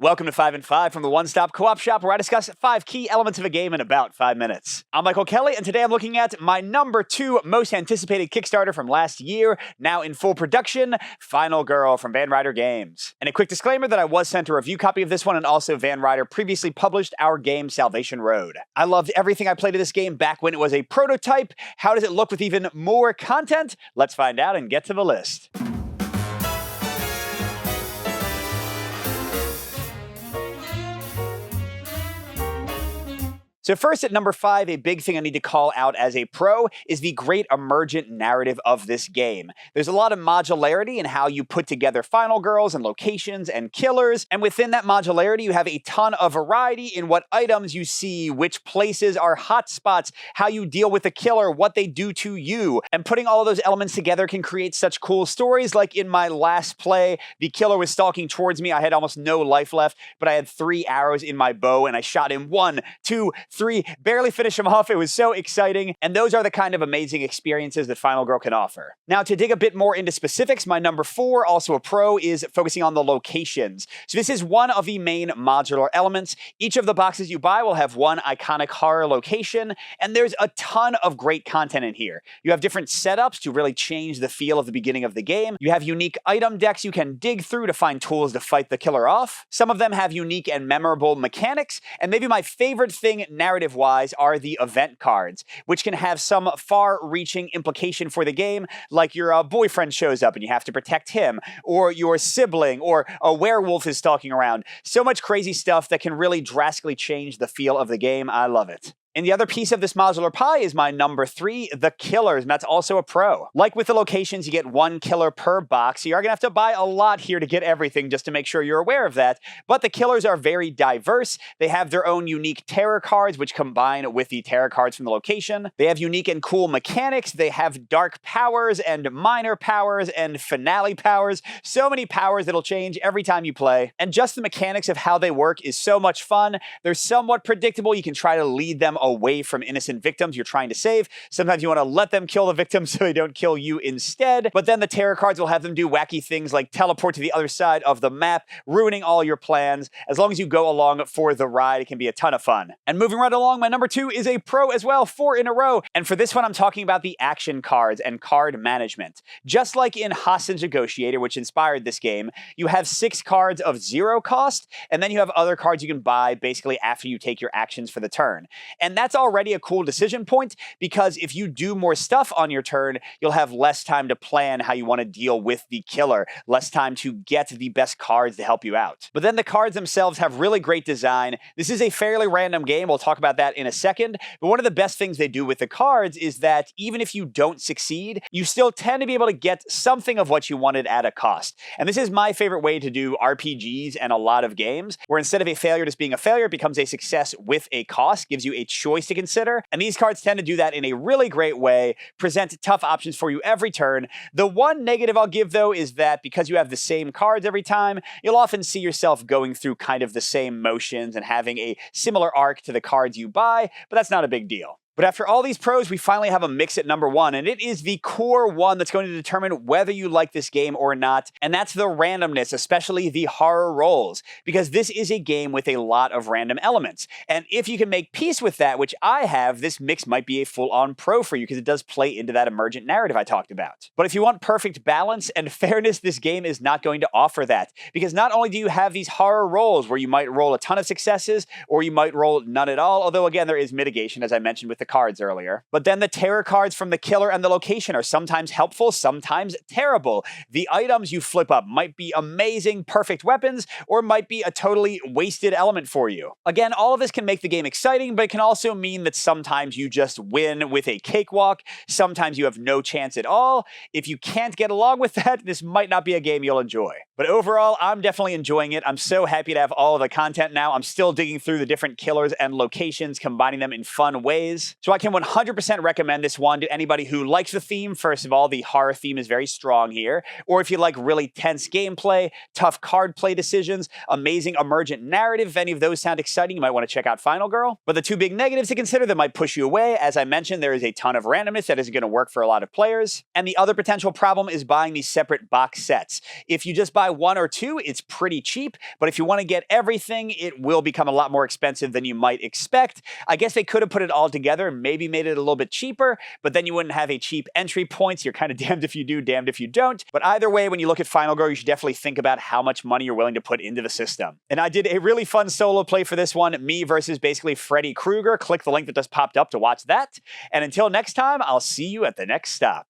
Welcome to 5 and 5 from the one-stop co-op shop where I discuss 5 key elements of a game in about 5 minutes. I'm Michael Kelly, and today I'm looking at my number 2 most anticipated Kickstarter from last year, now in full production, Final Girl from Van Ryder Games. And a quick disclaimer that I was sent a review copy of this one, and also Van Ryder previously published our game Salvation Road. I loved everything I played of this game back when it was a prototype. How does it look with even more content? Let's find out and get to the list. So first at number 5, a big thing I need to call out as a pro is the great emergent narrative of this game. There's a lot of modularity in how you put together final girls and locations and killers, and within that modularity you have a ton of variety in what items you see, which places are hotspots, how you deal with a killer, what they do to you, and putting all of those elements together can create such cool stories. Like in my last play, the killer was stalking towards me, I had almost no life left, but I had 3 arrows in my bow and I shot him 1, 2, 3, barely finish him off. It was so exciting. And those are the kind of amazing experiences that Final Girl can offer. Now, to dig a bit more into specifics, my number 4, also a pro, is focusing on the locations. So this is one of the main modular elements. Each of the boxes you buy will have one iconic horror location, and there's a ton of great content in here. You have different setups to really change the feel of the beginning of the game. You have unique item decks you can dig through to find tools to fight the killer off. Some of them have unique and memorable mechanics, and maybe my favorite thing narrative-wise are the event cards, which can have some far-reaching implication for the game, like your boyfriend shows up and you have to protect him, or your sibling, or a werewolf is stalking around. So much crazy stuff that can really drastically change the feel of the game. I love it. And the other piece of this modular pie is my number 3, the killers, and that's also a pro. Like with the locations, you get 1 killer per box, so you are going to have to buy a lot here to get everything, just to make sure you're aware of that. But the killers are very diverse. They have their own unique terror cards, which combine with the terror cards from the location. They have unique and cool mechanics. They have dark powers and minor powers and finale powers. So many powers that'll change every time you play. And just the mechanics of how they work is so much fun. They're somewhat predictable. You can try to lead them away from innocent victims you're trying to save. Sometimes you want to let them kill the victims so they don't kill you instead. But then the terror cards will have them do wacky things like teleport to the other side of the map, ruining all your plans. As long as you go along for the ride, it can be a ton of fun. And moving right along, my number 2 is a pro as well, 4 in a row. And for this one, I'm talking about the action cards and card management. Just like in Hostage Negotiator, which inspired this game, you have 6 cards of 0 cost, and then you have other cards you can buy basically after you take your actions for the turn. And that's already a cool decision point, because if you do more stuff on your turn, you'll have less time to plan how you want to deal with the killer, less time to get the best cards to help you out. But then the cards themselves have really great design. This is a fairly random game. We'll talk about that in a second. But one of the best things they do with the cards is that even if you don't succeed, you still tend to be able to get something of what you wanted at a cost. And this is my favorite way to do RPGs and a lot of games, where instead of a failure just being a failure, it becomes a success with a cost, gives you a choice to consider, and these cards tend to do that in a really great way, present tough options for you every turn. The one negative I'll give, though, is that because you have the same cards every time, you'll often see yourself going through kind of the same motions and having a similar arc to the cards you buy, but that's not a big deal. But after all these pros, we finally have a mix at number 1, and it is the core one that's going to determine whether you like this game or not, and that's the randomness, especially the horror rolls, because this is a game with a lot of random elements. And if you can make peace with that, which I have, this mix might be a full-on pro for you, because it does play into that emergent narrative I talked about. But if you want perfect balance and fairness, this game is not going to offer that, because not only do you have these horror rolls where you might roll a ton of successes, or you might roll none at all, although again, there is mitigation, as I mentioned with the cards earlier. But then the terror cards from the killer and the location are sometimes helpful, sometimes terrible. The items you flip up might be amazing, perfect weapons, or might be a totally wasted element for you. Again, all of this can make the game exciting, but it can also mean that sometimes you just win with a cakewalk. Sometimes you have no chance at all. If you can't get along with that, this might not be a game you'll enjoy. But overall, I'm definitely enjoying it. I'm so happy to have all of the content now. I'm still digging through the different killers and locations, combining them in fun ways. So I can 100% recommend this one to anybody who likes the theme. First of all, the horror theme is very strong here. Or if you like really tense gameplay, tough card play decisions, amazing emergent narrative, if any of those sound exciting, you might want to check out Final Girl. But the 2 big negatives to consider that might push you away, as I mentioned, there is a ton of randomness that isn't going to work for a lot of players. And the other potential problem is buying these separate box sets. If you just buy buy 1 or 2, it's pretty cheap, but if you want to get everything, it will become a lot more expensive than you might expect. I guess they could have put it all together and maybe made it a little bit cheaper, but then you wouldn't have a cheap entry point, so you're kind of damned if you do, damned if you don't. But either way, when you look at Final Girl, you should definitely think about how much money you're willing to put into the system. And I did a really fun solo play for this one, me versus basically Freddy Krueger. Click the link that just popped up to watch that. And until next time, I'll see you at the next stop.